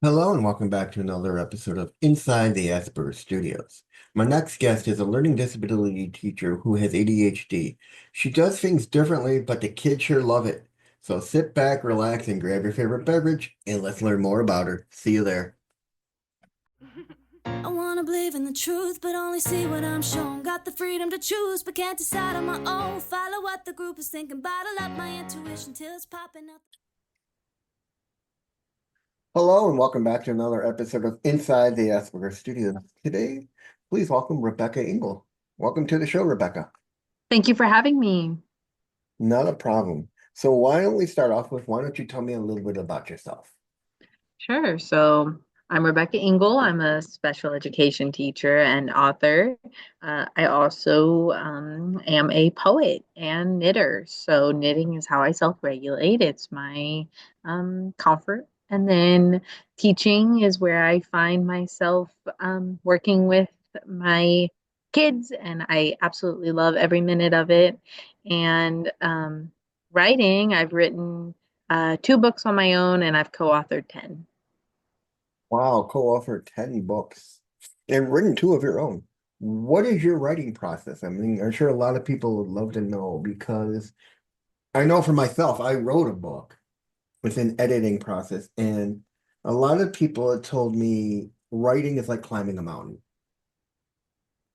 Hello and welcome back to another episode of Inside the Asperger Studios. My next guest is a learning disability teacher who has ADHD. She does things differently, but the kids sure love it. So sit back, relax, and grab your favorite beverage, and let's learn more about her. See you there. I wanna believe in the truth, but only see what I'm shown. Got the freedom to choose, but can't decide on my own. Follow what the group is thinking, bottle up my intuition till it's popping up. Hello and welcome back to another episode of Inside the Asperger Studios. Today, please welcome Rebecca Engel. Welcome to the show, Rebecca. Thank you for having me. Not a problem. So why don't we start off with, why don't you tell me a little bit about yourself? Sure. So I'm Rebecca Engel. I'm a special education teacher and author. I also am a poet and knitter. So knitting is how I self-regulate. It's my comfort. And then teaching is where I find myself working with my kids, and I absolutely love every minute of it. And writing, I've written two books on my own, and I've co-authored 10. Wow, co-authored 10 books and written two of your own. What is your writing process? I mean, I'm sure a lot of people would love to know because I know for myself, I wrote a book with an editing process, and a lot of people have told me writing is like climbing a mountain.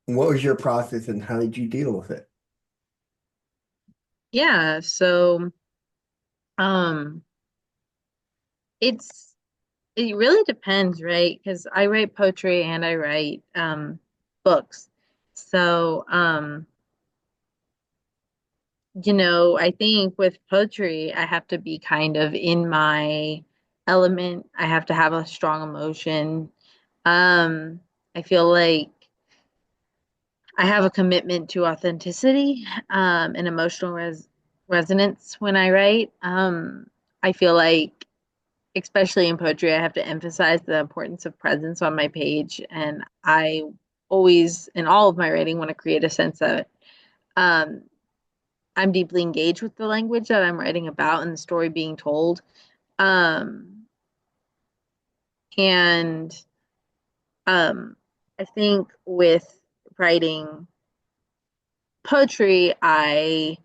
What was your process and how did you deal with it? Yeah, so um it's it really depends, right? Because I write poetry and I write books. So I think with poetry, I have to be kind of in my element. I have to have a strong emotion. Um, I feel like I have a commitment to authenticity and emotional resonance when I write. I feel like, especially in poetry, I have to emphasize the importance of presence on my page. And I always, in all of my writing, want to create a sense that um, I'm deeply engaged with the language that I'm writing about and the story being told. Um, and I think with writing poetry, I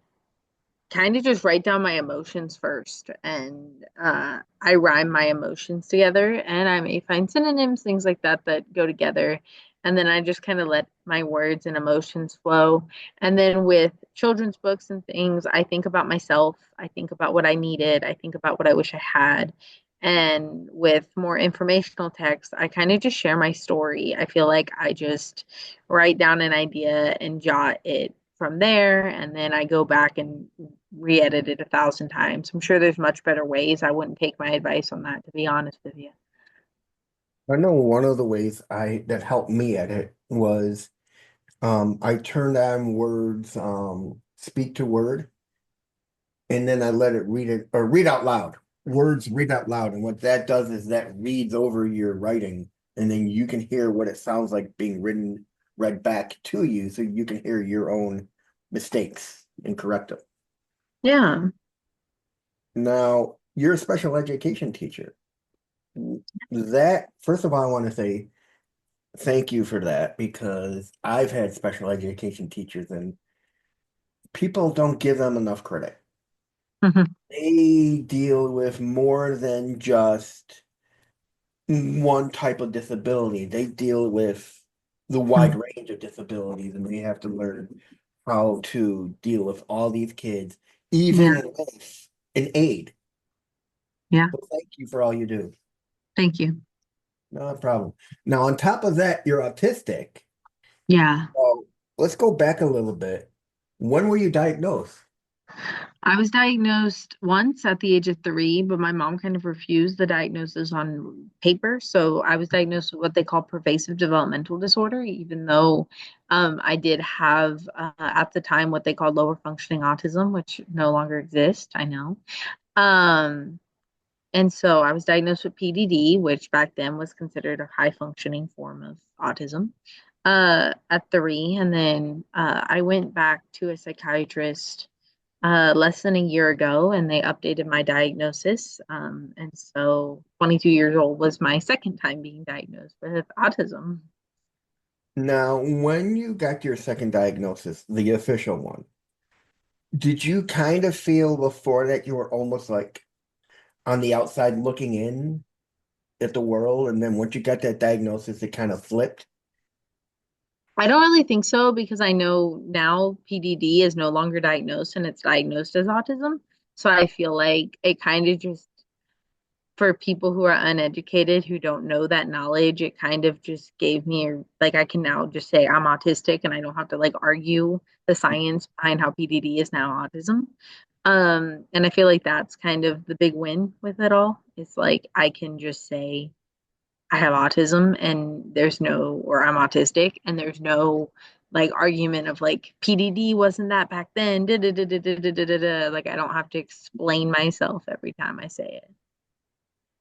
kind of just write down my emotions first, and I rhyme my emotions together, and I may find synonyms, things like that that go together, and then I just kind of let my words and emotions flow. And then with children's books and things, I think about myself, I think about what I needed, I think about what I wish I had. And with more informational text, I kind of just share my story. I feel like I just write down an idea and jot it from there, and then I go back and re-edit it 1,000 times. I'm sure there's much better ways. I wouldn't take my advice on that, to be honest with you. I know one of the ways I that helped me edit was I turned on words, speak to word, and then I let it or read out loud. Words read out loud. And what that does is that reads over your writing, and then you can hear what it sounds like being read back to you, so you can hear your own mistakes and correct them. Yeah. Now, you're a special education teacher. That, first of all, I want to say thank you for that because I've had special education teachers and people don't give them enough credit. Mhm. They deal with more than just one type of disability. They deal with the wide range of disabilities, and they have to learn how to deal with all these kids, even Yeah. with an aid. Yeah. So thank you for all you do. Thank you. No problem. Now, on top of that, you're autistic. Yeah. So let's go back a little bit. When were you diagnosed? I was diagnosed once at the age of 3, but my mom kind of refused the diagnosis on paper. So I was diagnosed with what they call pervasive developmental disorder, even though I did have at the time what they called lower functioning autism, which no longer exists. I know. Um, And so I was diagnosed with PDD, which back then was considered a high functioning form of autism, at 3. And then I went back to a psychiatrist less than a year ago, and they updated my diagnosis. And so 22 years old was my second time being diagnosed with autism. Now, when you got your second diagnosis, the official one, did you kind of feel before that you were almost like on the outside looking in at the world, and then once you got that diagnosis, it kind of flipped? I don't really think so because I know now PDD is no longer diagnosed and it's diagnosed as autism. So I feel like it kind of just, for people who are uneducated, who don't know that knowledge, it kind of just gave me, like, I can now just say I'm autistic and I don't have to like argue the science behind how PDD is now autism. And I feel like that's kind of the big win with it all. It's like I can just say I have autism and there's no, or I'm autistic and there's no like argument of like PDD wasn't that back then. Da, da, da, da, da, da, da, da, da. Like I don't have to explain myself every time I say it.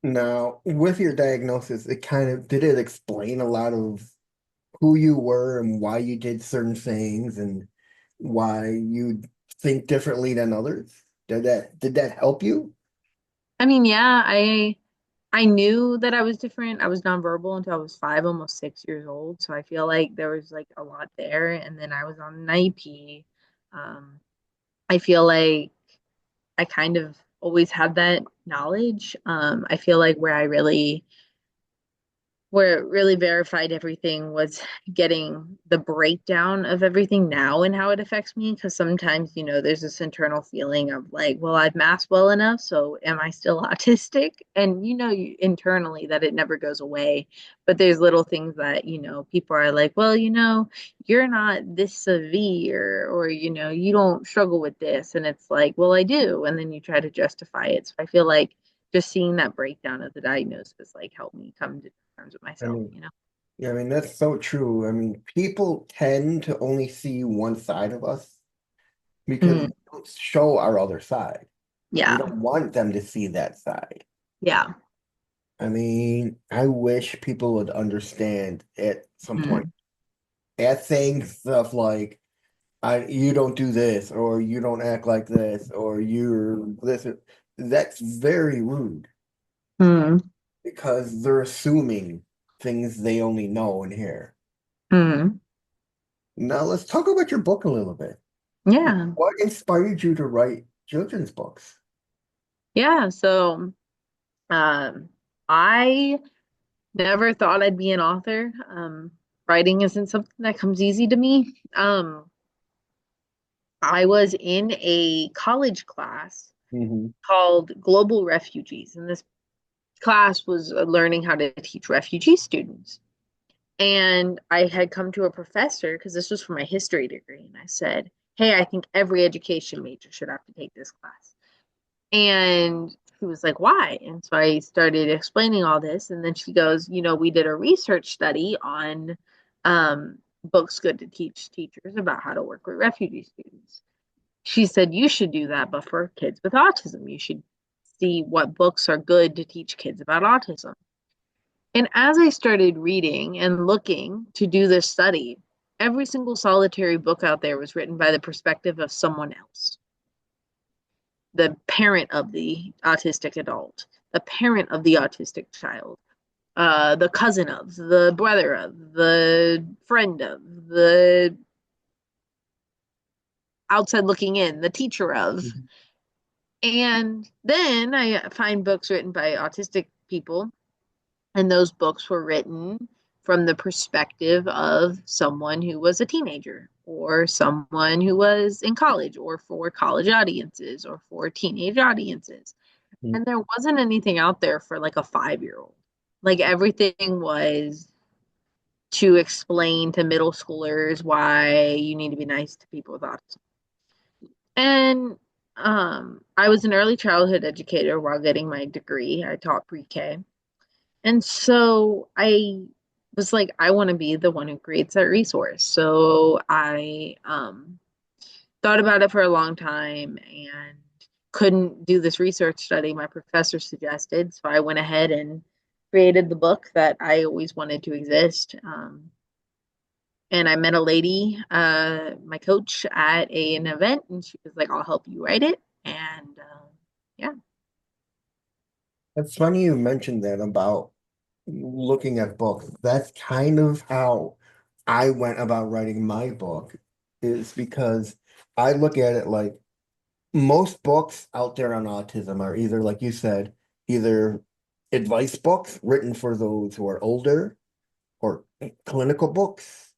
Now, with your diagnosis, it kind of did it explain a lot of who you were and why you did certain things and why you think differently than others? Did that help you? I mean, yeah, I knew that I was different. I was nonverbal until I was 5, almost 6 years old. So I feel like there was like a lot there. And then I was on an IEP. Um, I feel like I kind of always had that knowledge. I feel like where it really verified everything was getting the breakdown of everything now and how it affects me. Because sometimes, there's this internal feeling of like, well, I've masked well enough, so am I still autistic? And internally that it never goes away. But there's little things that, people are like, well, you're not this severe, or, you don't struggle with this. And it's like, well, I do. And then you try to justify it. So I feel like just seeing that breakdown of the diagnosis like helped me come to terms with I myself, mean, yeah, I mean, that's so true. I mean, people tend to only see one side of us because we Mm, don't show our other side. We yeah, don't want them to see that side. yeah. I mean, I wish people would understand at some point. Mm, At saying stuff like, you don't do this, or you don't act like this, or you're this. That's very rude mm, because they're assuming things they only know and hear. mm. Now let's talk about your book a little bit. Yeah, What inspired you to write children's books? yeah. So, um, I never thought I'd be an author. Writing isn't something that comes easy to me. I was in a college class Hmm. called Global Refugees, and this class was learning how to teach refugee students. And I had come to a professor because this was for my history degree, and I said, "Hey, I think every education major should have to take this class." And he was like, "Why?" And so I started explaining all this, and then she goes, "We did a research study on books good to teach teachers about how to work with refugee students." She said, "You should do that, but for kids with autism. You should see what books are good to teach kids about autism." And as I started reading and looking to do this study, every single solitary book out there was written by the perspective of someone else: the parent of the autistic adult, the parent of the autistic child, the cousin of, the brother of, the friend of, the outside looking in, the teacher of. And then I find books written by autistic people, and those books were written from the perspective of someone who was a teenager, or someone who was in college, or for college audiences, or for teenage audiences. And there wasn't anything out there for like a 5-year old. Like everything was to explain to middle schoolers why you need to be nice to people with autism. And I was an early childhood educator while getting my degree. I taught pre-K. And so I was like, I want to be the one who creates that resource. So I thought about it for a long time and couldn't do this research study my professor suggested. So I went ahead and created the book that I always wanted to exist. And I met a lady, my coach at an event, and she was like, "I'll help you write it." And yeah, It's funny you mentioned that about looking at books. That's kind of how I went about writing my book, is because I look at it like most books out there on autism are either, like you said, either advice books written for those who are older, or clinical books,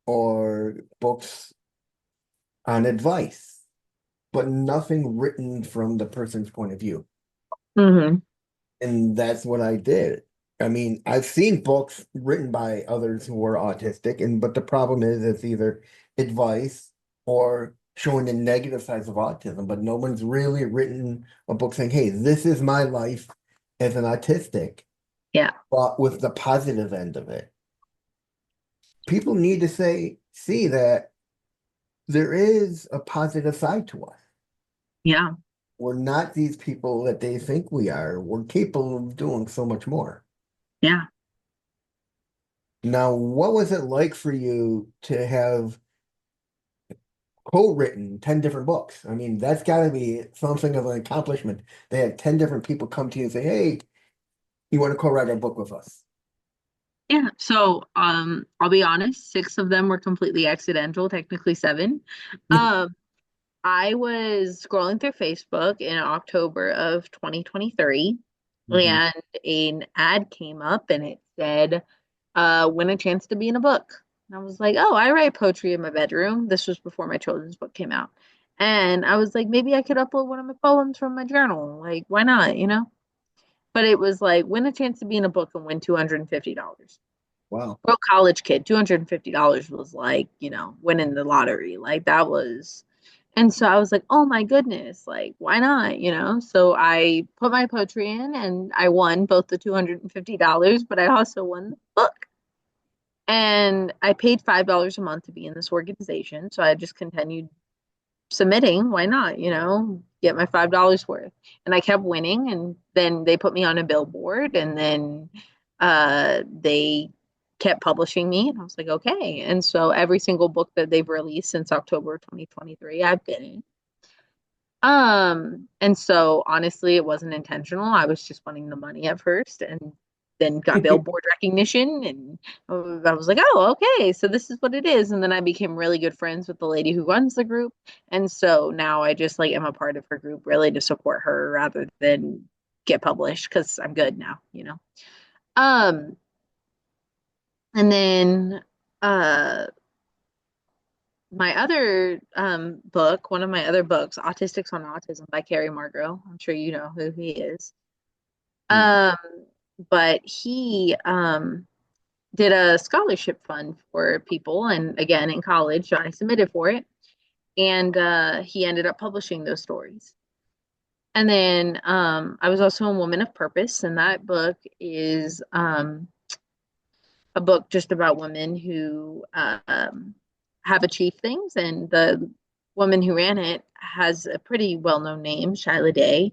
or books on advice, but nothing written from the person's point of view. hmm And that's what I did. I mean, I've seen books written by others who were autistic, and but the problem is it's either advice or showing the negative sides of autism, but no one's really written a book saying, hey, this is my life as an autistic, yeah, but with the positive end of it. People need to see that there is a positive side to us. yeah, We're not these people that they think we are. We're capable of doing so much more. yeah, Now, what was it like for you to have co-written 10 different books? I mean, that's got to be something of an accomplishment. They had 10 different people come to you and say, hey, you want to co-write a book with us? yeah. So, I'll be honest, six of them were completely accidental, technically seven. Um, I was scrolling through Facebook in October of 2023, Mhm. and an ad came up and it said, win a chance to be in a book. And I was like, oh, I write poetry in my bedroom. This was before my children's book came out. And I was like, maybe I could upload one of my poems from my journal. Like, why not, you know? But it was like, win a chance to be in a book and win $250. Wow. Broke college kid, $250 was like, winning the lottery. Like, that was. And so I was like, oh my goodness, like, why not? So I put my poetry in and I won both the $250, but I also won the book. And I paid $5 a month to be in this organization. So I just continued submitting. Why not? Get my $5 worth. And I kept winning. And then they put me on a billboard. And then they kept publishing me. And I was like, okay. And so every single book that they've released since October 2023, I've been in. And so honestly, it wasn't intentional. I was just wanting the money at first and then got billboard recognition and I was like, oh, okay, so this is what it is. And then I became really good friends with the lady who runs the group. And so now I just like am a part of her group really to support her rather than get published because I'm good now. Um, and then uh my other book, one of my other books, Autistics on Autism by Carrie Margro. I'm sure you know who he is. Um, but he did a scholarship fund for people, and again in college, I submitted for it, and he ended up publishing those stories. And then I was also a Woman of Purpose, and that book is a book just about women who have achieved things. And the woman who ran it has a pretty well-known name, Shyla Day,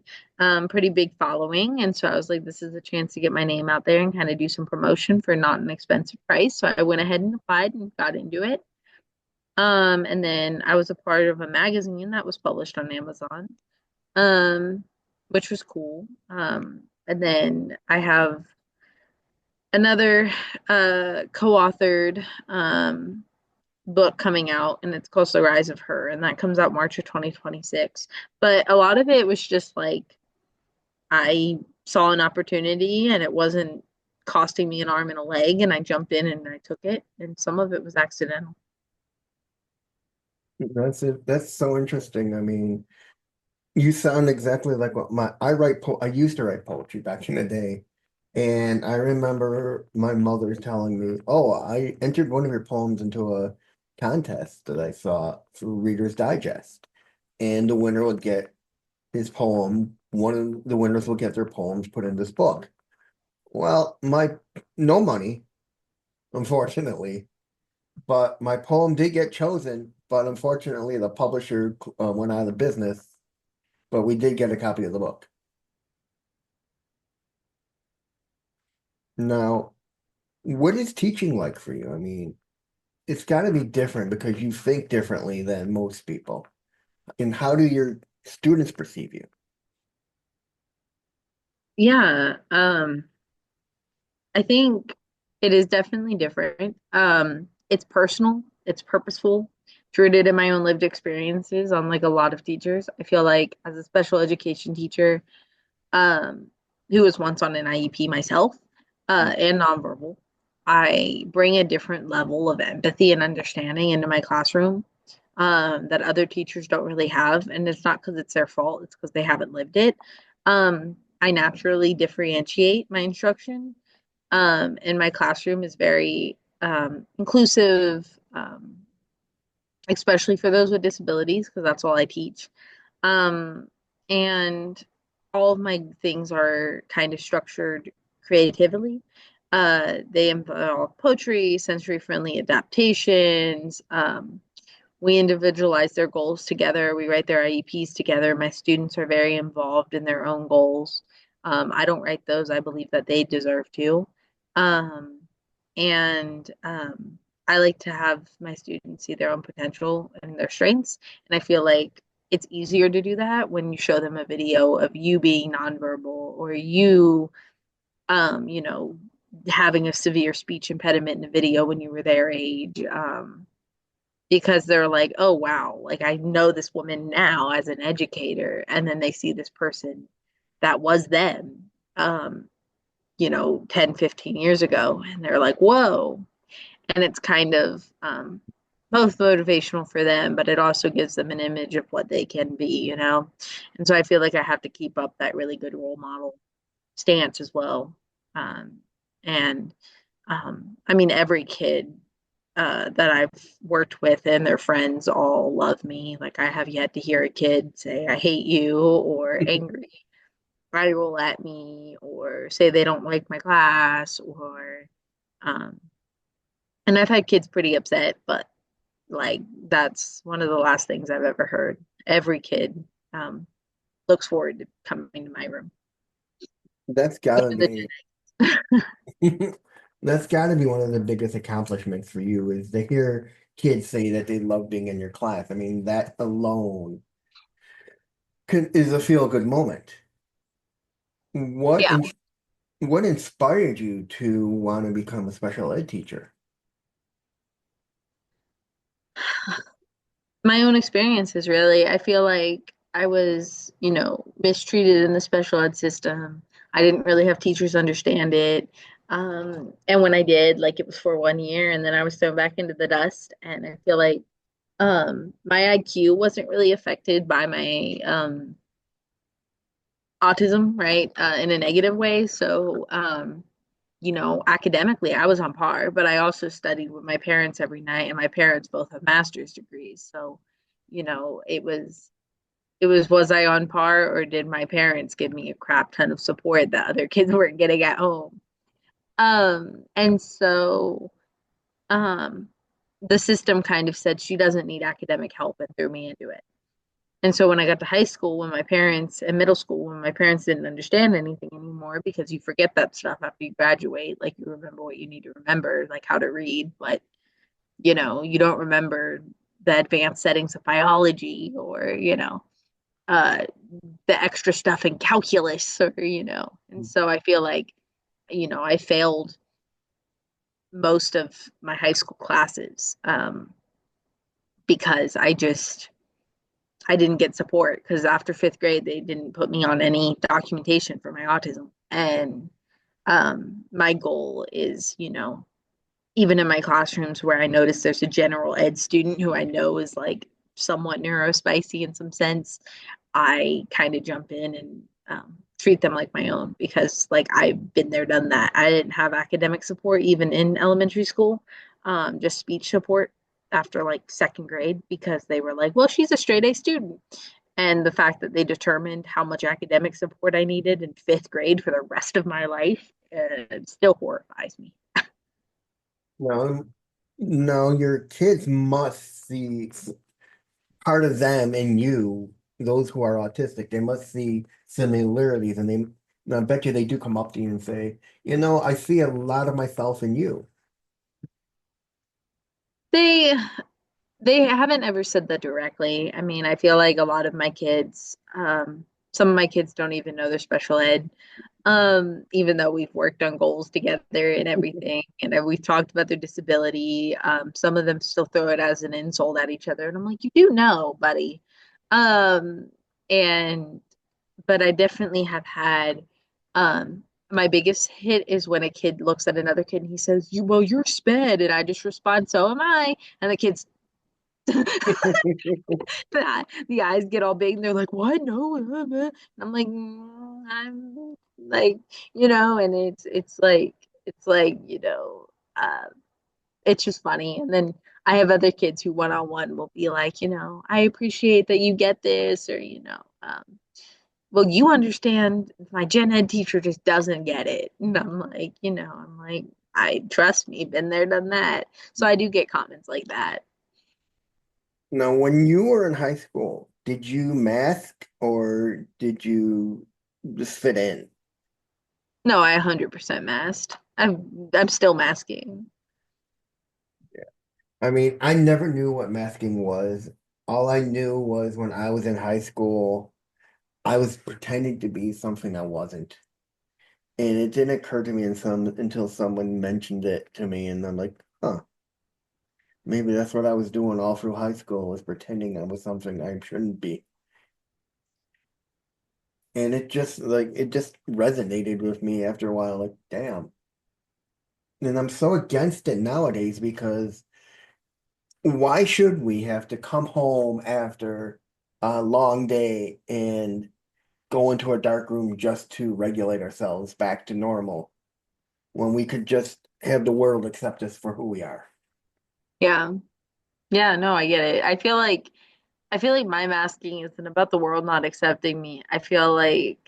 pretty big following. And so I was like, this is a chance to get my name out there and kind of do some promotion for not an expensive price. So I went ahead and applied and got into it. And then I was a part of a magazine that was published on Amazon, um, which was cool. And then I have another co-authored book coming out, and it's called The Rise of Her, and that comes out March of 2026. But a lot of it was just like I saw an opportunity and it wasn't costing me an arm and a leg, and I jumped in and I took it, and some of it was accidental. That's it. That's so interesting. I mean, you sound exactly like what I used to write poetry back in the day. And I remember my mother telling me, "Oh, I entered one of your poems into a contest that I saw through Reader's Digest. And the winner would get his poem. One of the winners will get their poems put in this book." Well, my no money, unfortunately, but my poem did get chosen, but unfortunately the publisher went out of business, but we did get a copy of the book. Now, what is teaching like for you? I mean, it's got to be different because you think differently than most people. And how do your students perceive you? Yeah, I think it is definitely different. It's personal, it's purposeful, it's rooted in my own lived experiences, unlike a lot of teachers. I feel like as a special education teacher, um, who was once on an IEP myself, and nonverbal, I bring a different level of empathy and understanding into my classroom, that other teachers don't really have. And it's not because it's their fault, it's because they haven't lived it. I naturally differentiate my instruction, and my classroom is very inclusive, especially for those with disabilities, because that's all I teach. Um, and all of my things are kind of structured creatively. They involve poetry, sensory friendly adaptations. We individualize their goals together. We write their IEPs together. My students are very involved in their own goals. I don't write those. I believe that they deserve to. Um, and I like to have my students see their own potential and their strengths. And I feel like it's easier to do that when you show them a video of you being nonverbal or you, you know, having a severe speech impediment in a video when you were their age. Because they're like, oh, wow, like I know this woman now as an educator. And then they see this person that was them, 10, 15 years ago. And they're like, whoa. And it's kind of both motivational for them, but it also gives them an image of what they can be. And so I feel like I have to keep up that really good role model stance as well. Um, and I mean, every kid that I've worked with and their friends all love me. Like, I have yet to hear a kid say, I hate you, or angry, roll at me, or say they don't like my class, um, and I've had kids pretty upset, but like, that's one of the last things I've ever heard. Every kid um, looks forward to coming to my room. That's Go gotta to the be that's gotta be one of the biggest accomplishments for you is to hear kids say that they love being in your class. I mean, that alone is a feel-good moment. What Yeah. in, what inspired you to want to become a special ed teacher? My own experiences, really. I feel like I was, mistreated in the special ed system. I didn't really have teachers understand it. And when I did, like, it was for 1 year and then I was thrown back into the dust. And I feel like my IQ wasn't really affected by my autism, right? In a negative way. So, academically, I was on par, but I also studied with my parents every night, and my parents both have master's degrees. So, was I on par, or did my parents give me a crap ton of support that other kids weren't getting at home? And so um, the system kind of said she doesn't need academic help and threw me into it. And so when I got to high school, and middle school, when my parents didn't understand anything anymore, because you forget that stuff after you graduate, like you remember what you need to remember, like how to read, but you don't remember the advanced settings of biology, or, uh, the extra stuff in calculus, and so I feel like, I failed most of my high school classes, because I didn't get support, because after fifth grade, they didn't put me on any documentation for my autism. And my goal is, even in my classrooms where I notice there's a general ed student who I know is like somewhat neurospicy in some sense, I kind of jump in and treat them like my own, because like I've been there, done that. I didn't have academic support even in elementary school, just speech support after like second grade, because they were like, well, she's a straight A student. And the fact that they determined how much academic support I needed in fifth grade for the rest of my life, it still horrifies me. No, no, your kids must see part of them in you, those who are autistic. They must see similarities, and I bet you they do come up to you and say, I see a lot of myself in you. They they haven't ever said that directly. I mean, I feel like a lot of my kids, some of my kids don't even know they're special ed. Even though we've worked on goals together and everything, and we've talked about their disability, some of them still throw it as an insult at each other, and I'm like, you do know, buddy. Um, and but I definitely have had, my biggest hit is when a kid looks at another kid and he says, "You, well, you're sped," and I just respond, "So am I," and the kids. The eyes get all big and they're like, "What? No." And I'm like, I'm like, and it's like, uh, it's just funny. And then I have other kids who one-on-one will be like, "I appreciate that you get this," or, "Well, you understand my gen ed teacher just doesn't get it." And I'm like, I trust me, been there, done that. So I do get comments like that. Now, when you were in high school, did you mask or did you just fit in? No, I 100% masked. I'm still masking. I mean, I never knew what masking was. All I knew was when I was in high school, I was pretending to be something I wasn't. And it didn't occur to me until someone mentioned it to me, and I'm like, huh, maybe that's what I was doing all through high school, was pretending I was something I shouldn't be. And it just resonated with me after a while, like, damn. And I'm so against it nowadays because why should we have to come home after a long day and go into a dark room just to regulate ourselves back to normal when we could just have the world accept us for who we are? Yeah. Yeah, no, I get it. I feel like my masking isn't about the world not accepting me. I feel like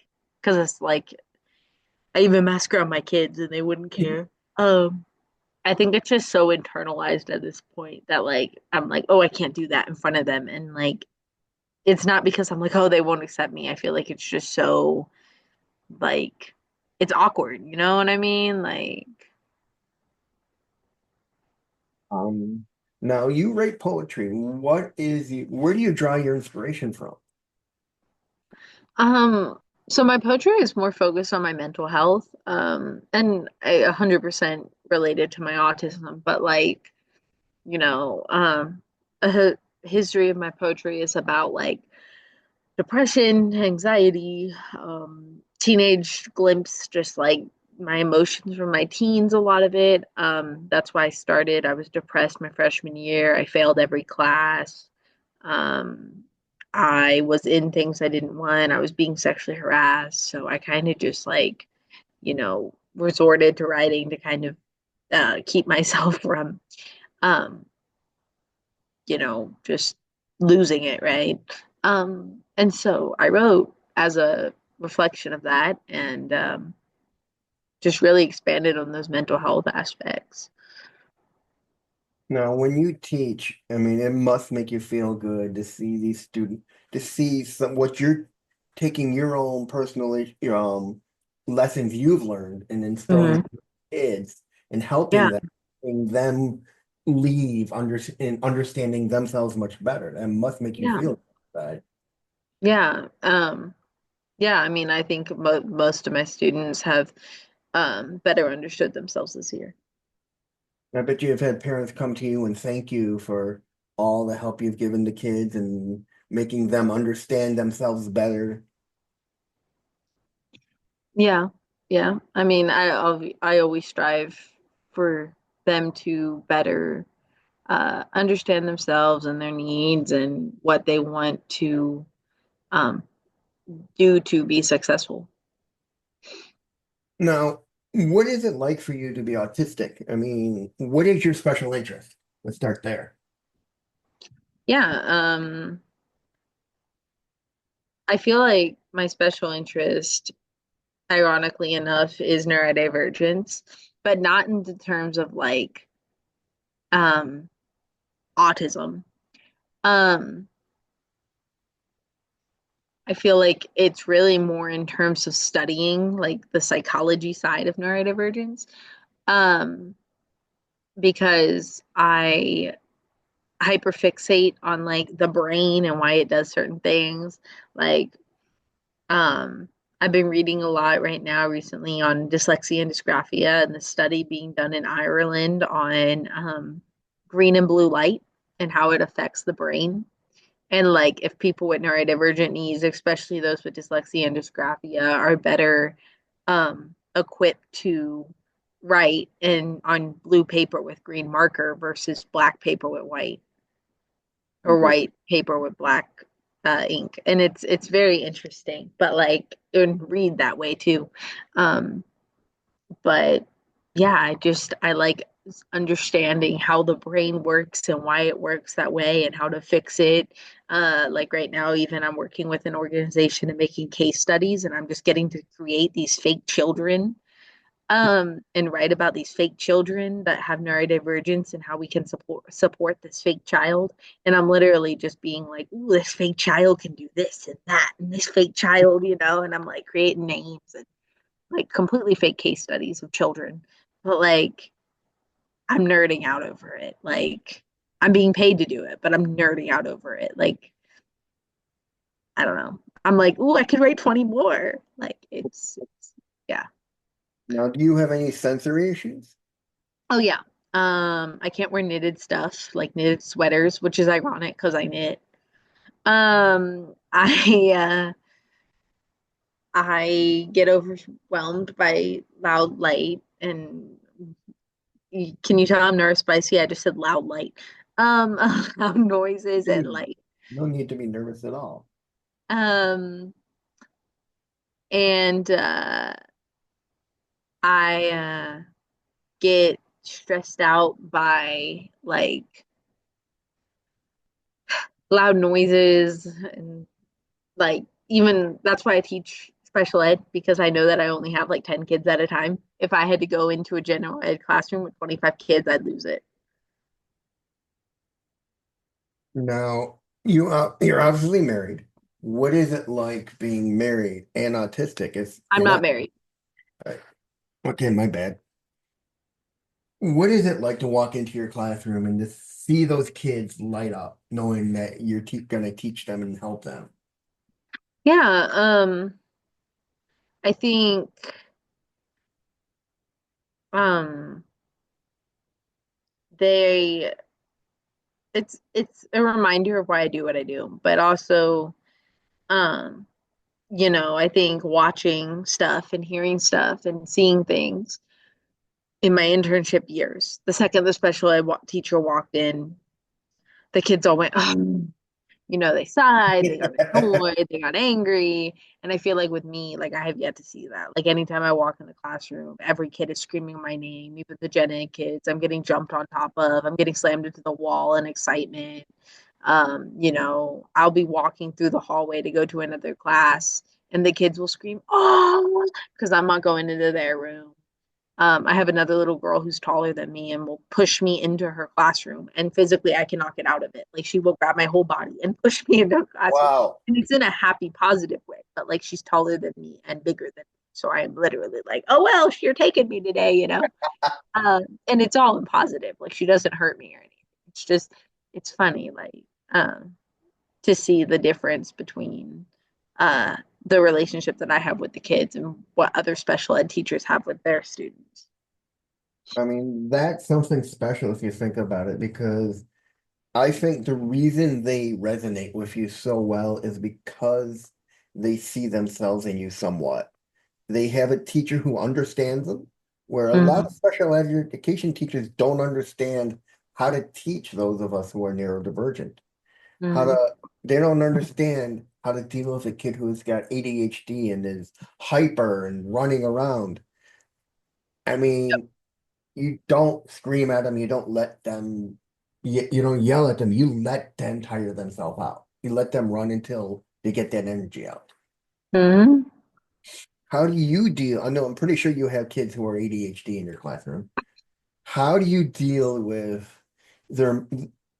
because it's like I even mask around my kids and they wouldn't care. Um, I think it's just so internalized at this point that like I'm like, oh, I can't do that in front of them. And like it's not because I'm like, oh, they won't accept me. I feel like it's just so like it's awkward, you know what I mean? Like Um, Now you write poetry. Where do you draw your inspiration from? Um, so my poetry is more focused on my mental health, and 100% related to my autism, but like, a history of my poetry is about like depression, anxiety, teenage glimpse, just like my emotions from my teens, a lot of it. That's why I started. I was depressed my freshman year. I failed every class. Um, I was in things I didn't want. I was being sexually harassed. So I kind of just like, resorted to writing to kind of keep myself from, um, just losing it, right? And so I wrote as a reflection of that and just really expanded on those mental health aspects. Now, when you teach, I mean, it must make you feel good to see these students, to see what you're taking your own lessons you've learned and instilling Hmm. in kids and Yeah, helping them leave and understanding themselves much better. That must make you yeah, feel good. yeah. Yeah, I mean, I think most of my students have better understood themselves this year. I bet you have had parents come to you and thank you for all the help you've given the kids and making them understand themselves better. Yeah, yeah. I mean, I always strive for them to better understand themselves and their needs and what they want to um, do to be successful. Now, what is it like for you to be autistic? I mean, what is your special interest? Let's start there. Yeah, I feel like my special interest, ironically enough, is neurodivergence, but not in the terms of like um, autism. Um, I feel like it's really more in terms of studying like the psychology side of neurodivergence. Um, because I hyperfixate on like the brain and why it does certain things. Like, I've been reading a lot right now recently on dyslexia and dysgraphia and the study being done in Ireland on green and blue light and how it affects the brain. And like if people with neurodivergent needs, especially those with dyslexia and dysgraphia, are better equipped to write in on blue paper with green marker versus black paper with white or white paper with black ink. And it's very interesting, but like and read that way too. Um, but yeah, I like understanding how the brain works and why it works that way and how to fix it. Like right now, even I'm working with an organization and making case studies, and I'm just getting to create these fake children and write about these fake children that have neurodivergence and how we can support this fake child. And I'm literally just being like, "Ooh, this fake child can do this and that, and this fake child, you know." And I'm like creating names and like completely fake case studies of children, but like I'm nerding out over it. Like I'm being paid to do it, but I'm nerding out over it. Like I don't know. I'm like, "Ooh, I could write 20 more." Like it's yeah. Now, do you have any sensory issues? Oh yeah. I can't wear knitted stuff like knitted sweaters, which is ironic because I knit. I get overwhelmed by loud light and can you tell I'm nervous spicy? I just said loud light. Loud noises and You light. no need to be nervous at all. Um, and I get stressed out by like loud noises and like even that's why I teach special ed because I know that I only have like 10 kids at a time. If I had to go into a general ed classroom with 25 kids, I'd lose it. Now, you're obviously married. What is it like being married and autistic? If I'm you're not not, married. okay, my bad. What is it like to walk into your classroom and just see those kids light up, knowing that you're te gonna teach them and help them? Yeah, I think um they it's a reminder of why I do what I do, but also um I think watching stuff and hearing stuff and seeing things in my internship years. The second the special ed teacher walked in, the kids all went, oh, they sighed, they got annoyed, they got angry. And I feel like with me, like I have yet to see that. Like anytime I walk in the classroom, every kid is screaming my name, even the Gen Ed kids. I'm getting jumped on top of, I'm getting slammed into the wall in excitement. I'll be walking through the hallway to go to another class, and the kids will scream, oh, because I'm not going into their room. I have another little girl who's taller than me and will push me into her classroom, and physically I cannot get out of it. Like she will grab my whole body and push me into her classroom. Wow. And it's in a happy, positive way, but like she's taller than me and bigger than me. So I am literally like, oh, well, you're taking me today, you know? And it's all in positive. Like she doesn't hurt me or anything. It's just, it's funny, like, um, to see the difference between uh, the relationship that I have with the kids and what other special ed teachers have with their students. I mean, that's something special if you think about it, because I think the reason they resonate with you so well is because they see themselves in you somewhat. They have a teacher who understands them, where a lot of Mm-hmm. special education teachers don't understand how to teach those of us who are neurodivergent. How Mm-hmm. to, they don't understand how to deal with a kid who's got ADHD and is hyper and running around. I mean, you don't scream at them, you don't let them, you don't yell at them, you let them tire themselves out. You let them run until they get that energy out. Mm-hmm. How do you deal? I know I'm pretty sure you have kids who are ADHD in your classroom. How do you deal with their,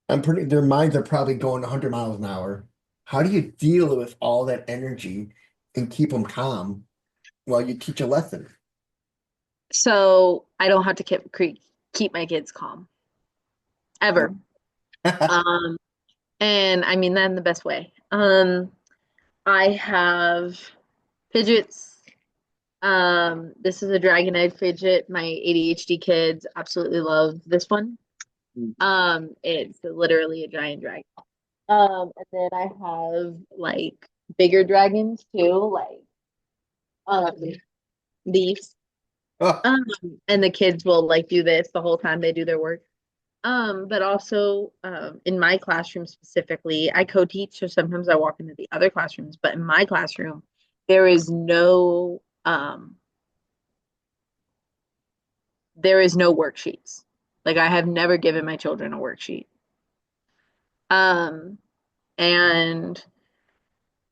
their minds are probably going 100 miles an hour. How do you deal with all that energy and keep them calm while you teach a lesson? So I don't have to keep my kids calm No. ever. Um, and I mean that in the best way. I have fidgets. This is a dragon egg fidget. My ADHD kids absolutely love this one. It's literally a giant dragon. And then I have like bigger dragons too, like um these. Oh, Um, and the kids will like do this the whole time they do their work. But also in my classroom specifically, I co-teach, so sometimes I walk into the other classrooms, but in my classroom, there is no worksheets. Like I have never given my children a worksheet. Um, and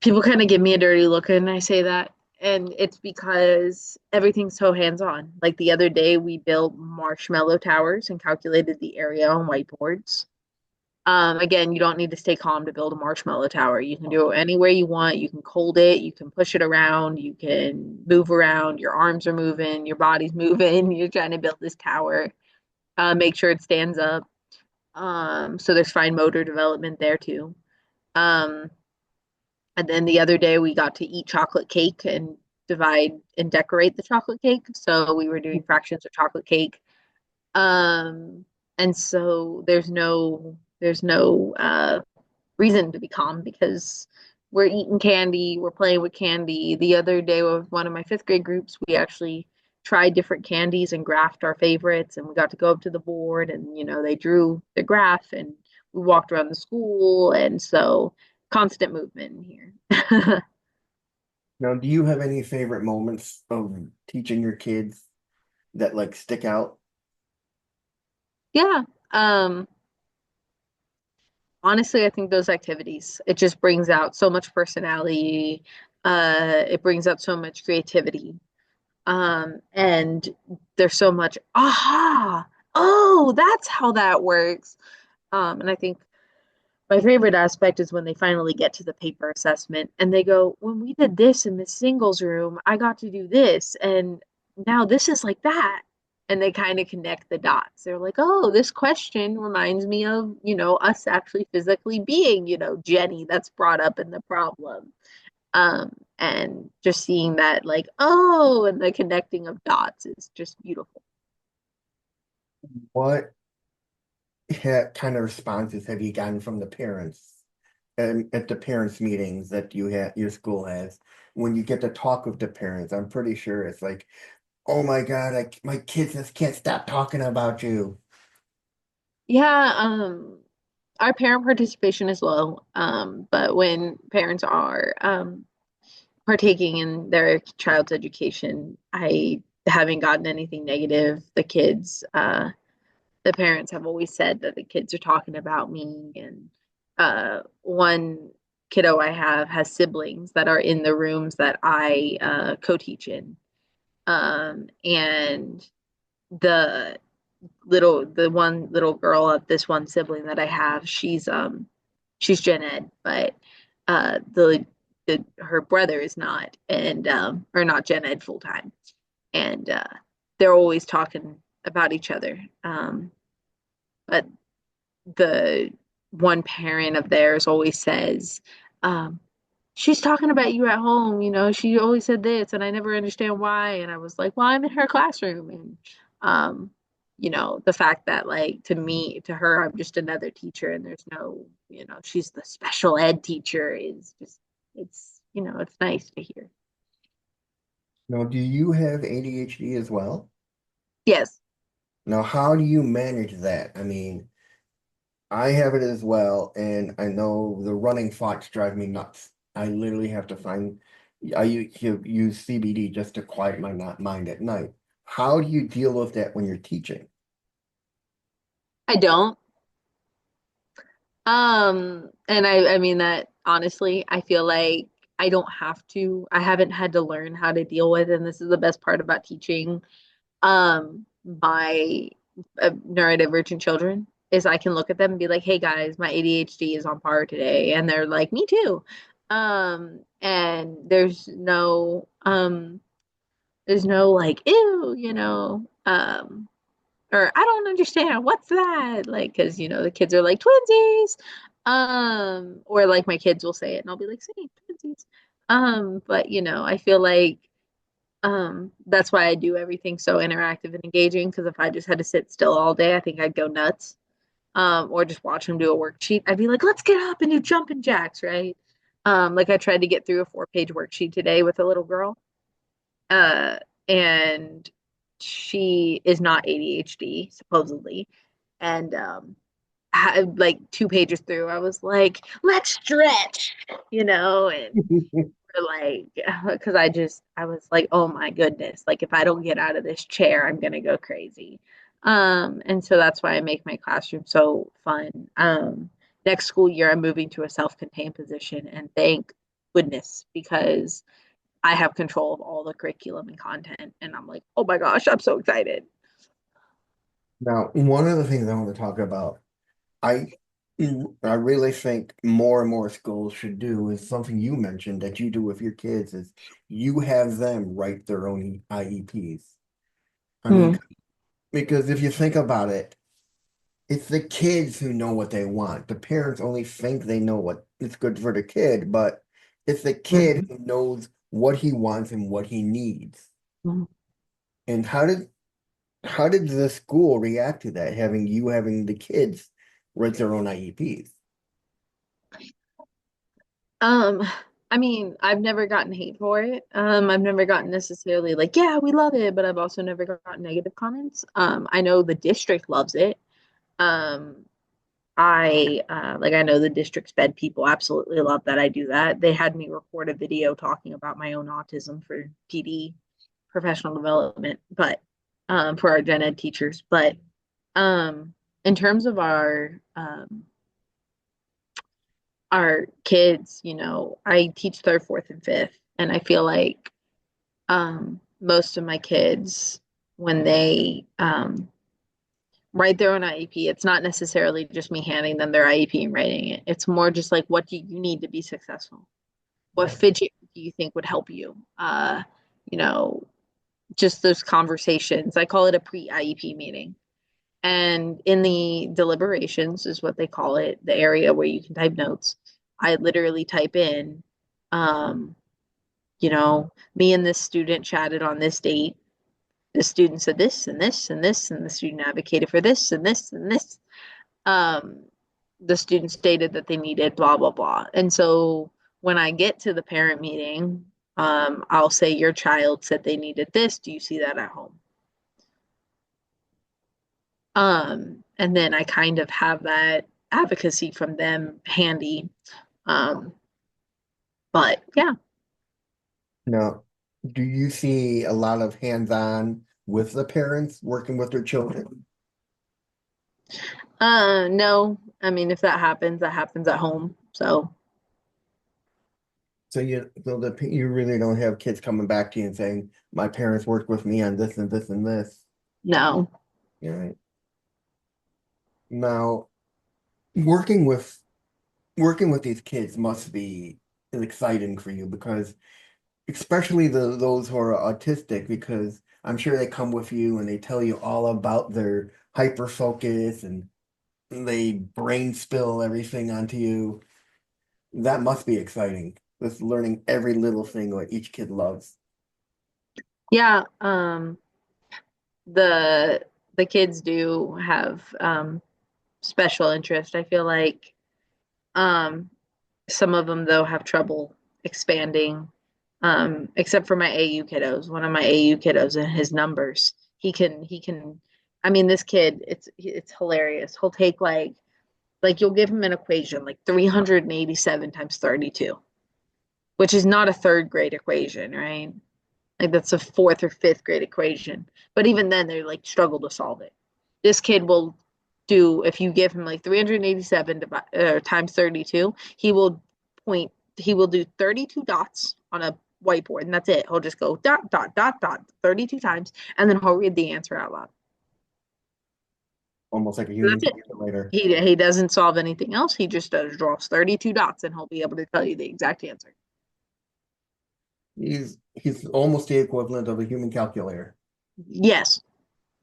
people kind of give me a dirty look when I say that. And it's because everything's so hands-on. Like the other day, we built marshmallow towers and calculated the area on whiteboards. Again, you don't need to stay calm to build a marshmallow tower. You can do it anywhere you want. You can hold it, you can push it around, you can move around. Your arms are moving, your body's moving. You're trying to build this tower. Make sure it stands up. So there's fine motor development there too. Um, and then the other day we got to eat chocolate cake and divide and decorate the chocolate cake. So we were doing fractions of chocolate cake. Um, and so there's no reason to be calm because we're eating candy, we're playing with candy. The other day with one of my fifth grade groups, we actually tried different candies and graphed our favorites, and we got to go up to the board and they drew the graph and we walked around the school, and so constant movement in here. now, do you have any favorite moments of teaching your kids that like stick out? Yeah. Um, Honestly, I think those activities, it just brings out so much personality. It brings out so much creativity. And there's so much, aha, oh, that's how that works. And I think my favorite aspect is when they finally get to the paper assessment and they go, when we did this in the singles room, I got to do this, and now this is like that. And they kind of connect the dots. They're like, oh, this question reminds me of, us actually physically being, Jenny that's brought up in the problem. And just seeing that, like, oh, and the connecting of dots is just beautiful. What kind of responses have you gotten from the parents at the parents meetings that your school has when you get to talk with the parents? I'm pretty sure it's like, oh my God, my kids just can't stop talking about you. Yeah, our parent participation is low, but when parents are partaking in their child's education, I haven't gotten anything negative. The parents have always said that the kids are talking about me, and one kiddo I have has siblings that are in the rooms that I co-teach in. And the the one little girl of this one sibling that I have, she's gen ed, but her brother is not, and or not gen ed full time, and they're always talking about each other. But the one parent of theirs always says, um, she's talking about you at home, she always said this and I never understand why. And I was like, well, I'm in her classroom. And um, the fact that like to her, I'm just another teacher and there's no, she's the special ed teacher is just it's nice to hear. Now, do you have ADHD as well? Yes. Now, how do you manage that? I mean, I have it as well, and I know the running thoughts drive me nuts. I literally have to use CBD just to quiet my mind at night. How do you deal with that when you're teaching? I don't. And I mean that honestly, I feel like I don't have to. I haven't had to learn how to deal with, and this is the best part about teaching my neurodivergent children is I can look at them and be like, "Hey guys, my ADHD is on par today," and they're like, "Me too." And there's no like, ew, or I don't understand. What's that? Like, because the kids are like twinsies. Or like my kids will say it and I'll be like, same twinsies. But I feel like that's why I do everything so interactive and engaging, because if I just had to sit still all day, I think I'd go nuts. Or just watch them do a worksheet. I'd be like, let's get up and do jumping jacks, right? Like I tried to get through a 4-page worksheet today with a little girl. Uh, and she is not ADHD, supposedly. And like 2 pages through, I was like, let's stretch, and like, because I was like, oh my goodness, like if I don't get out of this chair, I'm gonna go crazy. And so that's why I make my classroom so fun. Next school year, I'm moving to a self-contained position, and thank goodness, because I have control of all the curriculum and content. And I'm like, oh my gosh, I'm so excited. Now, one of the things I want to talk about, I I really think more and more schools should do is something you mentioned that you do with your kids is you have them write their own IEPs. I mean, Hmm. because if you think about it, it's the kids who know what they want. The parents only think they know what is good for the kid, but it's the kid who knows what he wants and what he needs. And how did the school react to that, having the kids write their own IEPs? Um, I mean, I've never gotten hate for it. I've never gotten necessarily like, yeah, we love it, but I've also never gotten negative comments. I know the district loves it. Um, I know the district sped people absolutely love that I do that. They had me record a video talking about my own autism for PD, professional development, but for our gen ed teachers. But um, in terms of our kids, I teach third, fourth, and fifth, and I feel like most of my kids, when they write their own IEP, it's not necessarily just me handing them their IEP and writing it. It's more just like, what do you need to be successful? What Right. fidget do you think would help you? You know, just those conversations. I call it a pre-IEP meeting. And in the deliberations is what they call it, the area where you can type notes. I literally type in, um, me and this student chatted on this date. The student said this and this and this, and the student advocated for this and this and this. Um, the student stated that they needed blah, blah, blah. And so when I get to the parent meeting, I'll say, your child said they needed this. Do you see that at home? And then I kind of have that advocacy from them handy. Um, but yeah, Now, do you see a lot of hands-on with the parents working with their children? no, I mean, if that happens at home. So So you really don't have kids coming back to you and saying, my parents worked with me on this and this and this. no. Right. Now, working with working with these kids must be exciting for you because especially those who are autistic, because I'm sure they come with you and they tell you all about their hyper focus and they brain spill everything onto you. That must be exciting. Just learning every little thing what each kid loves. Yeah, the the kids do have special interest. I feel like um some of them though have trouble expanding. Except for my AU kiddos. One of my AU kiddos and his numbers. He can I mean, this kid, it's hilarious. He'll take like you'll give him an equation like 387 times 32, which is not a third grade equation, right? Like that's a fourth or fifth grade equation. But even then, they like struggle to solve it. This kid will do, if you give him like 387 times 32, he will do 32 dots on a whiteboard, and that's it. He'll just go dot, dot, dot, dot 32 times, and then he'll read the answer out loud. Almost like a So human that's it. calculator. He doesn't solve anything else. He just draws 32 dots, and he'll be able to tell you the exact answer. He's almost the equivalent of a human calculator. Yes.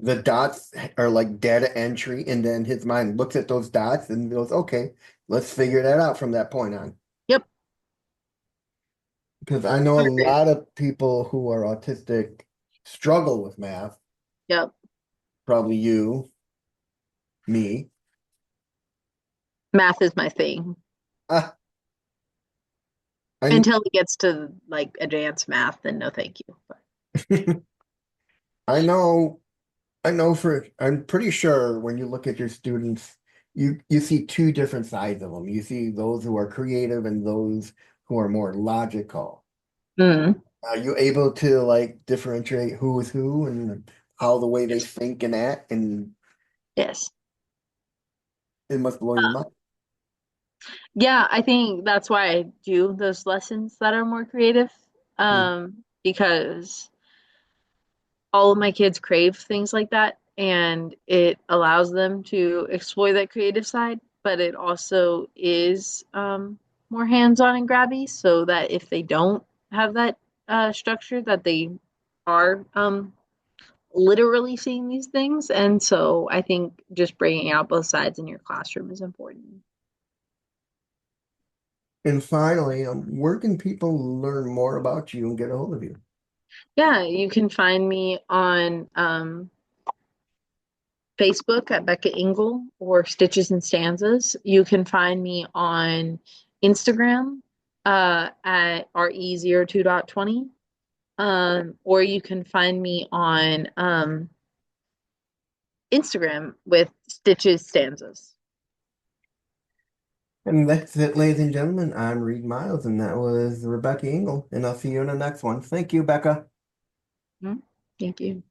the dots are like data entry, and then his mind looks at those dots and goes, okay, let's figure that out from that point on. Yep. Because I know a Agreed. lot of people who are autistic struggle with math, Yep. probably you, me. Math is my thing Ah, I until it gets to like advanced math, then no thank you. But I know I'm pretty sure when you look at your students, you see two different sides of them. You see those who are creative and those who are more logical. mm, Are you able to like differentiate who is who and how the way they think and act? And yes. it must blow your mind. Yeah, I think that's why I do those lessons that are more creative. Mm. Because all of my kids crave things like that, and it allows them to explore that creative side, but it also is more hands-on and grabby, so that if they don't have that structure, that they are literally seeing these things. And so I think just bringing out both sides in your classroom is important. And finally, where can people learn more about you and get a hold of you? Yeah, you can find me on Facebook at Becca Engel or Stitches and Stanzas. You can find me on Instagram at re02.20. Or you can find me on Instagram with Stitches Stanzas. And that's it, ladies and gentlemen. I'm Reed Miles, and that was Rebecca Engel. And I'll see you in the next one. Thank you, Becca. Mhm. Thank you.